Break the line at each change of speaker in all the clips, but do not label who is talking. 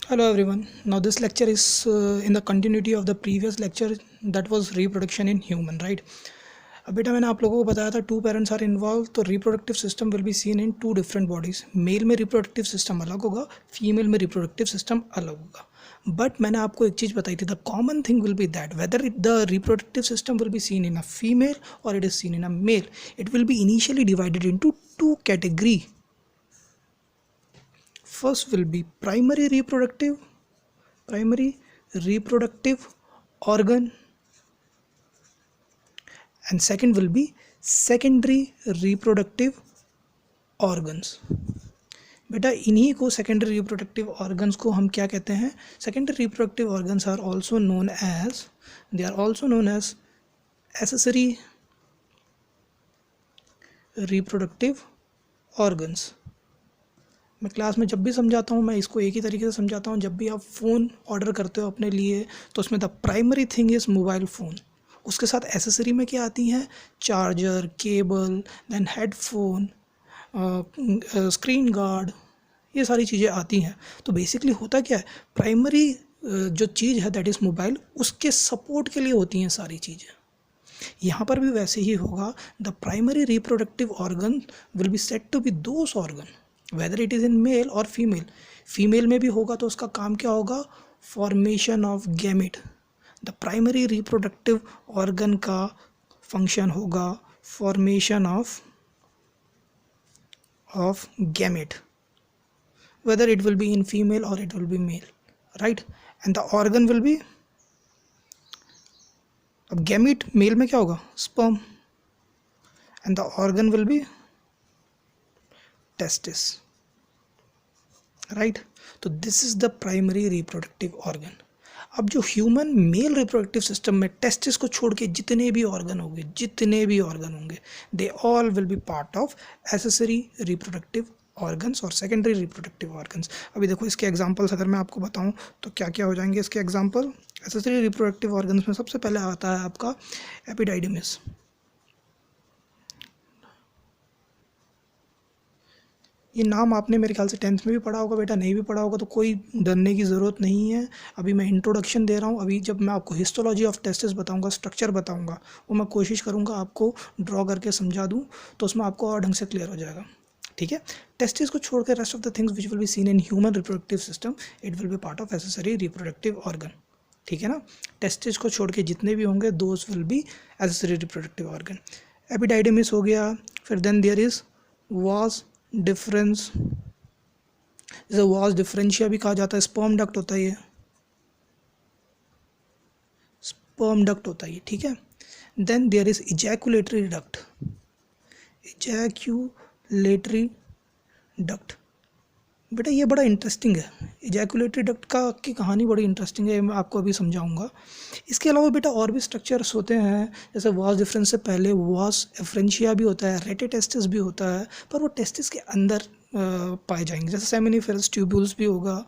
Hello everyone. Now this lecture is in the continuity of the previous lecture that was reproduction in human, right? अब बेटा मैंने आप लोगों को बताया था टू पेरेंट्स आर इन्वॉल्व, तो reproductive system will be seen in two different bodies. Male में रिप्रोडक्टिव सिस्टम अलग होगा, फीमेल में रिप्रोडक्टिव सिस्टम अलग होगा. बट मैंने आपको एक चीज़ बताई थी, the common thing will be that whether the reproductive system will be seen in a female और it is seen in a male, it will be initially divided into two category. First will be primary reproductive organ, and second will be secondary reproductive organs. बेटा इन्हीं को secondary reproductive organs को हम क्या कहते हैं? Secondary reproductive organs are also known as accessory reproductive organs. मैं class में जब भी समझाता हूँ मैं इसको एक ही तरीके से समझाता हूँ. जब भी आप फ़ोन ऑर्डर करते हो अपने लिए तो उसमें the primary thing is mobile phone. उसके साथ एसेसरी में क्या आती हैं? Charger, cable, then headphone, screen guard, ये सारी चीज़ें आती हैं. तो बेसिकली होता क्या है, प्राइमरी जो चीज़ है दैट इज़ मोबाइल, उसके सपोर्ट के लिए होती हैं सारी चीज़ें. यहाँ पर भी वैसे ही होगा. The primary reproductive organ will be said to be those organ whether it is in male और फीमेल. फीमेल में भी होगा तो उसका काम क्या होगा? Formation of gamete. The primary reproductive organ का फंक्शन होगा formation of gamete, whether it will be in female और it will be male, right. And the organ will be, अब गैमेट मेल में क्या होगा? Sperm. And the organ will be testis, right. तो this is the primary reproductive organ. अब जो human male reproductive system में testis को छोड़ के जितने भी ऑर्गन होंगे they all will be part of accessory reproductive organs और सेकेंडरी रिप्रोडक्टिव ऑर्गन्स. अभी देखो इसके एग्जांपल्स अगर मैं आपको बताऊं तो क्या क्या हो जाएंगे इसके एग्जांपल. एसेसरी रिप्रोडक्टिव ऑर्गन्स में सबसे पहले आता है आपका एपिडाइडिमिस. ये नाम आपने मेरे ख्याल से 10th में भी पढ़ा होगा. बेटा नहीं भी पढ़ा होगा तो कोई डरने की ज़रूरत नहीं है. अभी मैं इंट्रोडक्शन दे रहा हूँ. अभी जब मैं आपको हिस्टोलॉजी ऑफ टेस्टिस बताऊँगा, स्ट्रक्चर बताऊँगा, वो मैं कोशिश करूँगा आपको ड्रॉ करके समझा दूँ तो उसमें आपको और ढंग से क्लियर हो जाएगा. ठीक है. टेस्टिस को छोड़कर rest of the things which will be seen in human reproductive system it will be part of accessory reproductive organ. ठीक है ना. टेस्टिस को छोड़ के जितने भी होंगे those will be accessory reproductive organ. Epididymis हो गया. फिर then there is vas deferens, जैसे वास डिफरेंशिया भी कहा जाता है. स्पर्म डक्ट होता है, ये स्पर्म डक्ट होता है ये. ठीक है. Then there is ejaculatory duct. बेटा ये बड़ा इंटरेस्टिंग है. इजैकुलेटरी डक्ट की कहानी बड़ी इंटरेस्टिंग है, मैं आपको अभी समझाऊंगा. इसके अलावा बेटा और भी स्ट्रक्चर्स होते हैं. जैसे वास डिफरेंस से पहले वास एफ्रेंशिया भी होता है, रेटेटेस्टिस भी होता है, पर वो टेस्टिस के अंदर पाए जाएंगे. जैसे सेमिनिफेरस ट्यूब्यूल्स भी होगा.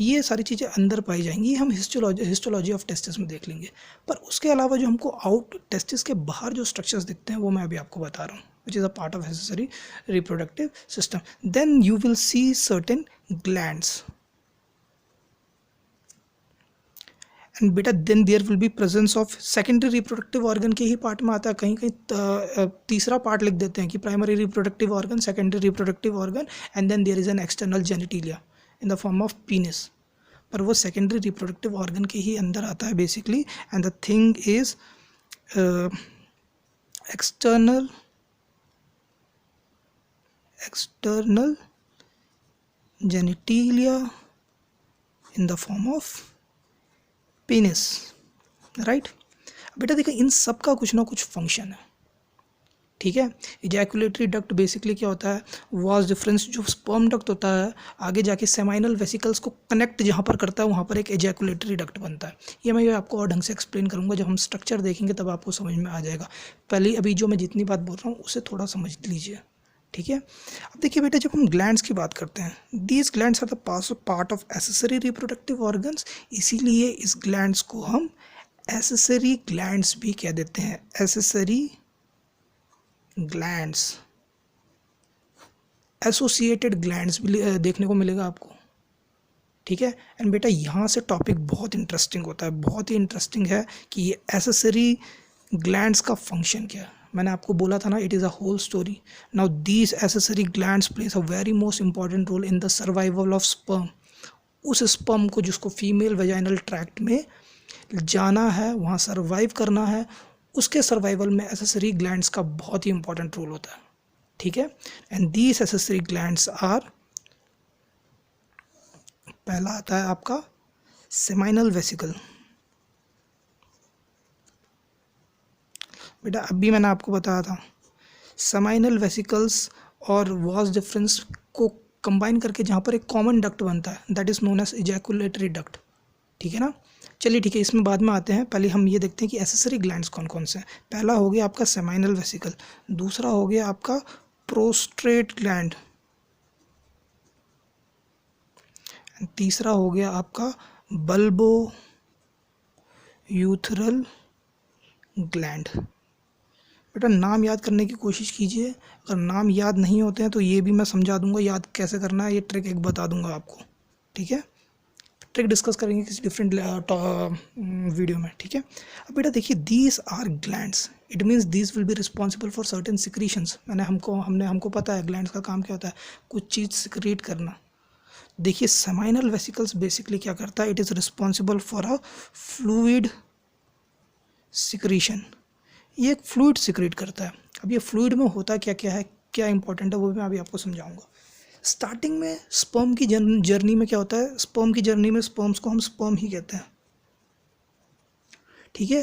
ये सारी चीज़ें अंदर पाई जाएंगी. हम हिस्टोलॉजी ऑफ टेस्टिस में देख लेंगे. पर उसके अलावा जो हमको आउट टेस्टिस के बाहर जो स्ट्रक्चर्स दिखते हैं वो मैं अभी आपको बता रहा हूँ, which is a part of accessory reproductive system. Then you will see certain glands. And beta then there will be presence of secondary reproductive organ के ही पार्ट में आता है. कहीं कहीं तीसरा पार्ट लिख देते हैं कि primary reproductive organ, secondary reproductive organ, and then there is an external genitalia in the form of penis. पर वो secondary reproductive organ के ही अंदर आता है basically. And the thing is external genitalia in the form of penis, right. बेटा देखो इन सब का कुछ ना कुछ फंक्शन है. ठीक है. इजैकुलेटरी डक्ट बेसिकली क्या होता है? वास डिफरेंस जो स्पर्म डक्ट होता है आगे जाके सेमाइनल वेसिकल्स को कनेक्ट जहाँ पर करता है वहाँ पर एक इजैकुलेटरी डक्ट बनता है. ये मैं आपको और ढंग से एक्सप्लेन करूँगा. जब हम स्ट्रक्चर देखेंगे तब आपको समझ में आ जाएगा. पहले अभी जो मैं जितनी बात बोल रहा हूँ उसे थोड़ा समझ लीजिए. ठीक है. अब देखिए बेटा जब हम ग्लैंड्स की बात करते हैं, these glands are the part of accessory reproductive organs. इसीलिए इस ग्लैंड्स को हम एसेसरी ग्लैंड्स भी कह देते हैं. एसेसरी ग्लैंड्स, एसोसिएटेड ग्लैंड्स भी देखने को मिलेगा आपको. ठीक है। एंड बेटा यहाँ से टॉपिक बहुत इंटरेस्टिंग होता है, बहुत ही इंटरेस्टिंग है कि ये एसेसरी ग्लैंड्स का फंक्शन क्या है। मैंने आपको बोला था ना, it is a whole story. Now these accessory glands plays a very most important role in the survival of sperm. उस स्पर्म को जिसको फीमेल वेजाइनल ट्रैक्ट में जाना है, वहाँ सर्वाइव करना है, उसके सर्वाइवल में एसेसरी ग्लैंड्स का बहुत ही इंपॉर्टेंट रोल होता है, ठीक है। And these accessory glands are, पहला आता है आपका सेमाइनल वेसिकल। बेटा अभी मैंने आपको बताया था सेमाइनल वेसिकल्स और वॉस डिफरेंस को कंबाइन करके जहाँ पर एक कॉमन डक्ट बनता है, that is known as ejaculatory duct, ठीक है ना। चलिए ठीक है, इसमें बाद में आते हैं, पहले हम ये देखते हैं कि एसेसरी ग्लैंड्स कौन कौन से हैं। पहला हो गया आपका सेमाइनल वेसिकल, दूसरा हो गया आपका प्रोस्ट्रेट ग्लैंड, तीसरा हो गया आपका बल्बो यूथरल ग्लैंड। बेटा नाम याद करने की कोशिश कीजिए, अगर नाम याद नहीं होते हैं तो ये भी मैं समझा दूंगा याद कैसे करना है, ये ट्रिक एक बता दूंगा आपको, ठीक है। ट्रिक डिस्कस करेंगे किसी डिफरेंट वीडियो में, ठीक है। अब बेटा देखिए, these are glands, it means these will be responsible for certain secretions. हमको पता है ग्लैंड्स का काम क्या होता है, कुछ चीज़ सिक्रीट करना। देखिए सेमाइनल वेसिकल्स बेसिकली क्या करता है, it is responsible for a fluid secretion. ये एक फ्लूइड सिक्रीट करता है। अब ये फ्लूइड में होता क्या क्या है, क्या इंपॉर्टेंट है, वो भी मैं अभी आपको समझाऊंगा। स्टार्टिंग में स्पर्म की जर्नी में क्या होता है, स्पर्म की जर्नी में स्पर्म्स को हम स्पर्म ही कहते हैं, ठीक है।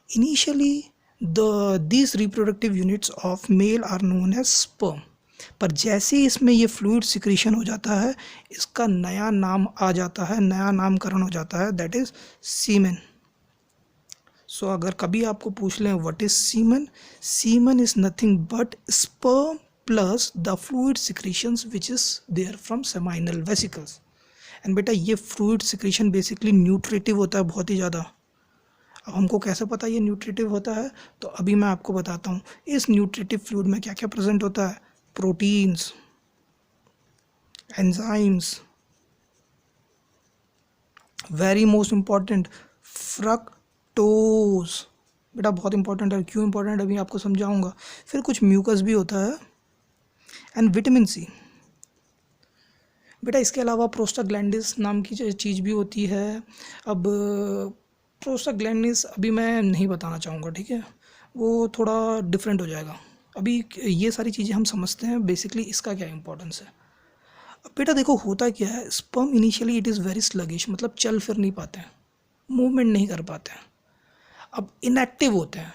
Initially these reproductive units of male are known as sperm, पर जैसे ही इसमें ये फ्लूइड सिक्रीशन हो जाता है, इसका नया नाम आ जाता है, नया नामकरण हो जाता है, दैट इज सीमेन। सो अगर कभी आपको पूछ लें what is semen, semen is nothing but sperm plus the fluid secretions which is there from seminal vesicles. And बेटा ये फ्लूइड सिक्रीशन बेसिकली न्यूट्रिटिव होता है बहुत ही ज़्यादा। अब हमको कैसे पता ये न्यूट्रिटिव होता है, तो अभी मैं आपको बताता हूँ। इस न्यूट्रिटिव फ्लूइड में क्या क्या प्रेजेंट होता है, proteins, enzymes, very most important fructose. बेटा बहुत इंपॉर्टेंट है, क्यों इंपॉर्टेंट अभी आपको समझाऊंगा। फिर कुछ म्यूकस भी होता है एंड विटामिन सी। बेटा इसके अलावा प्रोस्टाग्लैंडिस नाम की चीज़ भी होती है। अब प्रोस्टाग्लैंडिस अभी मैं नहीं बताना चाहूँगा, ठीक है, वो थोड़ा डिफरेंट हो जाएगा। अभी ये सारी चीज़ें हम समझते हैं बेसिकली इसका क्या इंपॉर्टेंस है। अब बेटा देखो होता क्या है, sperm initially it is very sluggish, मतलब चल फिर नहीं पाते हैं, मूवमेंट नहीं कर पाते हैं, अब इनएक्टिव होते हैं।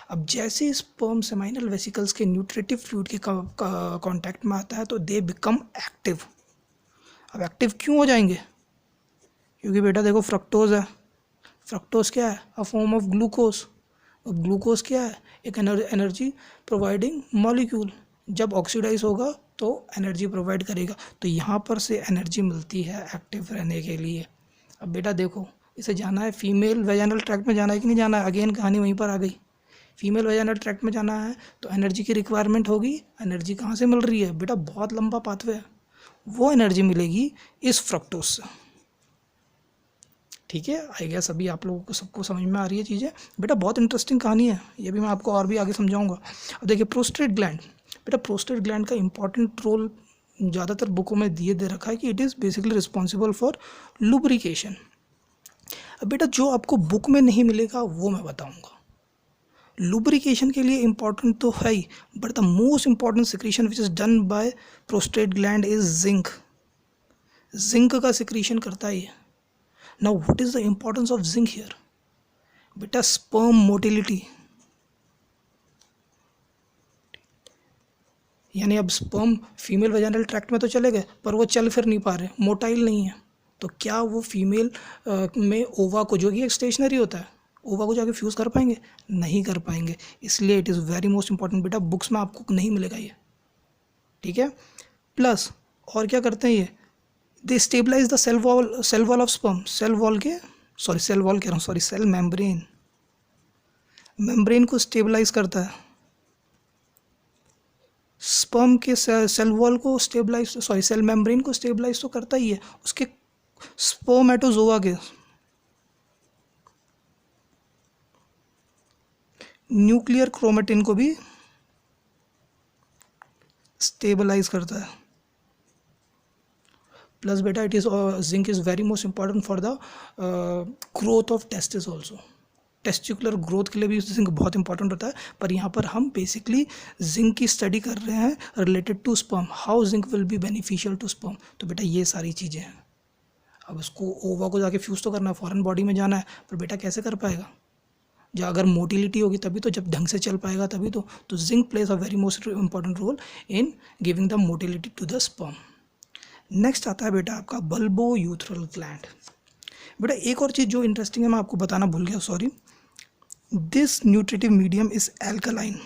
अब जैसे स्पर्म सेमाइनल वेसिकल्स के न्यूट्रिटिव फ्लूइड के कांटेक्ट में आता है तो दे बिकम एक्टिव। अब एक्टिव क्यों हो जाएंगे, क्योंकि बेटा देखो फ्रक्टोज है, फ्रक्टोज क्या है, अ फॉर्म ऑफ ग्लूकोज। अब ग्लूकोज क्या है, एक एनर्जी प्रोवाइडिंग मॉलिक्यूल, जब ऑक्सीडाइज होगा तो एनर्जी प्रोवाइड करेगा, तो यहाँ पर से एनर्जी मिलती है एक्टिव रहने के लिए। अब बेटा देखो इसे जाना है फीमेल वेजाइनल ट्रैक्ट में, जाना है कि नहीं जाना है, अगेन कहानी वहीं पर आ गई। फीमेल वेजाइनल ट्रैक्ट में जाना है तो एनर्जी की रिक्वायरमेंट होगी, एनर्जी कहाँ से मिल रही है बेटा, बहुत लंबा पाथवे है, वो एनर्जी मिलेगी इस फ्रक्टोज से, ठीक है। आई गेस अभी आप लोगों को सबको समझ में आ रही है चीज़ें। बेटा बहुत इंटरेस्टिंग कहानी है, ये भी मैं आपको और भी आगे समझाऊंगा। अब देखिए प्रोस्टेट ग्लैंड, बेटा प्रोस्टेट ग्लैंड का इंपॉर्टेंट रोल ज़्यादातर बुकों में दे रखा है कि it is basically responsible for lubrication. अब बेटा जो आपको बुक में नहीं मिलेगा वो मैं बताऊंगा। लुब्रिकेशन के लिए इंपॉर्टेंट तो है ही, but the most important secretion which is done by prostate gland is zinc. Zinc का सिक्रीशन करता है ये। Now what is the importance of zinc here, बेटा स्पर्म मोटिलिटी, यानी अब स्पर्म फीमेल वेजाइनल ट्रैक्ट में तो चले गए पर वो चल फिर नहीं पा रहे, मोटाइल नहीं है, तो क्या वो फीमेल में ओवा को, जो कि एक स्टेशनरी होता है, ओवा को जाके फ्यूज़ कर पाएंगे, नहीं कर पाएंगे। इसलिए it is very most important, बेटा बुक्स में आपको नहीं मिलेगा ये, ठीक है। प्लस और क्या करते हैं ये, they stabilise the cell wall of sperm, cell wall कह रहा हूँ सॉरी, सेल मेम्ब्रेन को स्टेबलाइज करता है। स्पर्म के सेल वॉल को सेल मेम्ब्रेन को स्टेबलाइज तो करता ही है, उसके स्पर्मेटोजोआ के न्यूक्लियर क्रोमेटिन को भी स्टेबलाइज करता है। प्लस बेटा it is zinc is very most important for the growth of testis also. Testicular growth के लिए भी जिंक बहुत इंपॉर्टेंट होता है, पर यहाँ पर हम बेसिकली जिंक की स्टडी कर रहे हैं related to sperm, how zinc will be beneficial to sperm. तो बेटा ये सारी चीज़ें हैं। अब उसको ओवा को जाके फ्यूज़ तो करना है, फॉरेन बॉडी में जाना है, पर बेटा कैसे कर पाएगा? जब अगर मोटिलिटी होगी तभी तो, जब ढंग से चल पाएगा तभी तो zinc plays a very most important role in giving the motility to the sperm. Next आता है बेटा आपका बल्बो यूथरल ग्लैंड। बेटा एक और चीज़ जो इंटरेस्टिंग है मैं आपको बताना भूल गया, sorry. This nutritive medium is alkaline.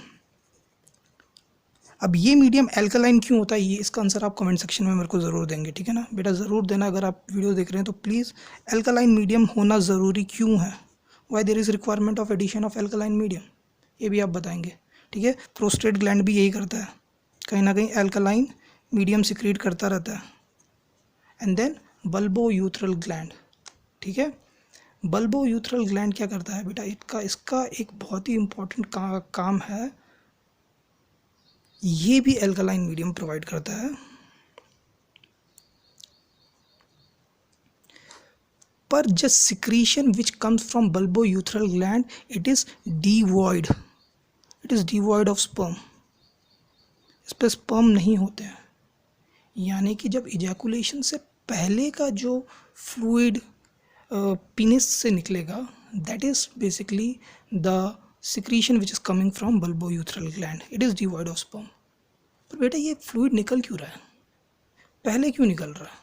अब ये मीडियम एल्कलाइन क्यों होता है, ये इसका आंसर आप कमेंट सेक्शन में मेरे को ज़रूर देंगे, ठीक है ना बेटा, ज़रूर देना। अगर आप वीडियो देख रहे हैं तो प्लीज़, एल्कलाइन मीडियम होना ज़रूरी क्यों है, why there is requirement of addition of alkaline medium, ये भी आप बताएंगे, ठीक है। प्रोस्टेट ग्लैंड भी यही करता है, कहीं ना कहीं एल्कलाइन मीडियम सिक्रीट करता रहता है। एंड देन बल्बो यूथरल ग्लैंड, ठीक है। बल्बो यूथरल ग्लैंड क्या करता है बेटा, इसका एक बहुत ही इम्पोर्टेंट काम है, ये भी एल्कलाइन मीडियम प्रोवाइड करता है। पर just secretion which comes from bulbourethral gland it is devoid of sperm. इस पर स्पर्म नहीं होते हैं, यानी कि जब इजैकुलेशन से पहले का जो फ्लूइड पीनिस से निकलेगा, that is basically the secretion which is coming from bulbourethral gland, it is devoid of sperm. पर बेटा ये फ्लूइड निकल क्यों रहा है, पहले क्यों निकल रहा है?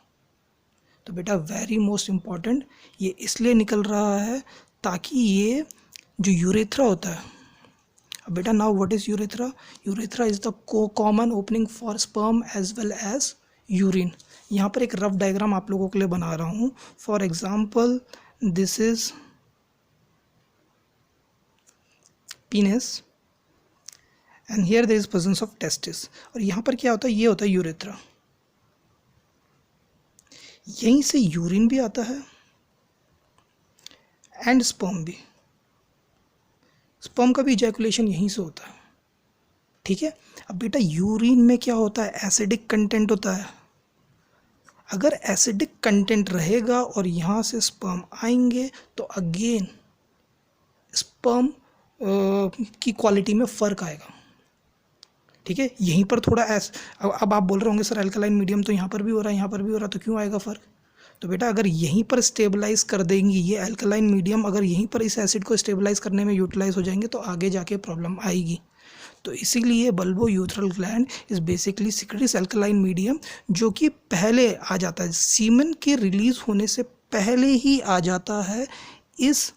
तो बेटा वेरी मोस्ट इम्पॉर्टेंट, ये इसलिए निकल रहा है ताकि ये जो यूरेथ्रा होता है, अब बेटा now what is urethra? Urethra is the common opening for sperm as well as urine. यहाँ पर एक रफ डायग्राम आप लोगों के लिए बना रहा हूँ। For example this is penis and here there is presence of testis, और यहाँ पर क्या होता है, ये होता है यूरेथ्रा। यहीं से यूरिन भी आता है एंड स्पर्म भी, स्पर्म का भी इजैकुलेशन यहीं से होता है, ठीक है। अब बेटा यूरिन में क्या होता है, एसिडिक कंटेंट होता है। अगर एसिडिक कंटेंट रहेगा और यहाँ से स्पर्म आएंगे तो अगेन स्पर्म की क्वालिटी में फ़र्क आएगा, ठीक है। यहीं पर थोड़ा अब आप बोल रहे होंगे सर एल्कलाइन मीडियम तो यहाँ पर भी हो रहा है, यहाँ पर भी हो रहा है, तो क्यों आएगा फ़र्क? तो बेटा अगर यहीं पर स्टेबलाइज कर देंगी ये एल्कलाइन मीडियम, अगर यहीं पर इस एसिड को स्टेबलाइज करने में यूटिलाइज हो जाएंगे तो आगे जाके प्रॉब्लम आएगी। तो इसीलिए bulbourethral gland is basically secretes alkaline medium, जो कि पहले आ जाता है, सीमेन के रिलीज होने से पहले ही आ जाता है इस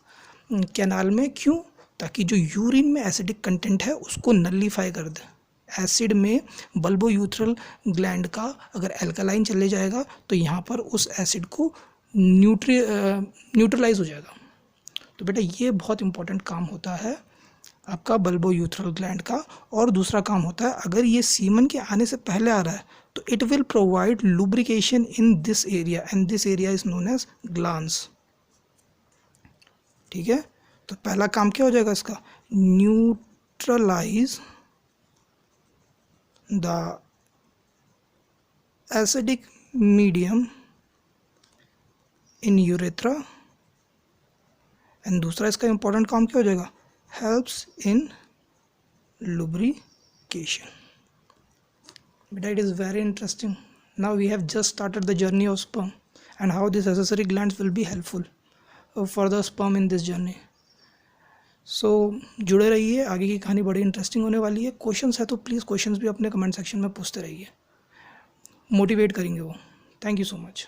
कैनाल में। क्यों? ताकि जो यूरिन में एसिडिक कंटेंट है उसको नलिफाई कर दे। एसिड में बल्बो यूथरल ग्लैंड का अगर एल्कलाइन चले जाएगा तो यहाँ पर उस एसिड को न्यूट्रलाइज हो जाएगा। तो बेटा ये बहुत इंपॉर्टेंट काम होता है आपका बल्बो यूथरल ग्लैंड का। और दूसरा काम होता है, अगर ये सीमन के आने से पहले आ रहा है तो it will provide lubrication in this area and this area is known as glans, ठीक है। तो पहला काम क्या हो जाएगा इसका, neutralize the acidic medium in urethra, and दूसरा इसका इंपॉर्टेंट काम क्या हो जाएगा, helps in lubrication. But it is very interesting. Now we have just started the journey of sperm and how these accessory glands will be helpful for the sperm in this journey. सो जुड़े रहिए, आगे की कहानी बड़ी interesting होने वाली है। Questions है तो प्लीज़ क्वेश्चंस भी अपने कमेंट सेक्शन में पूछते रहिए, मोटिवेट करेंगे वो। Thank you so much.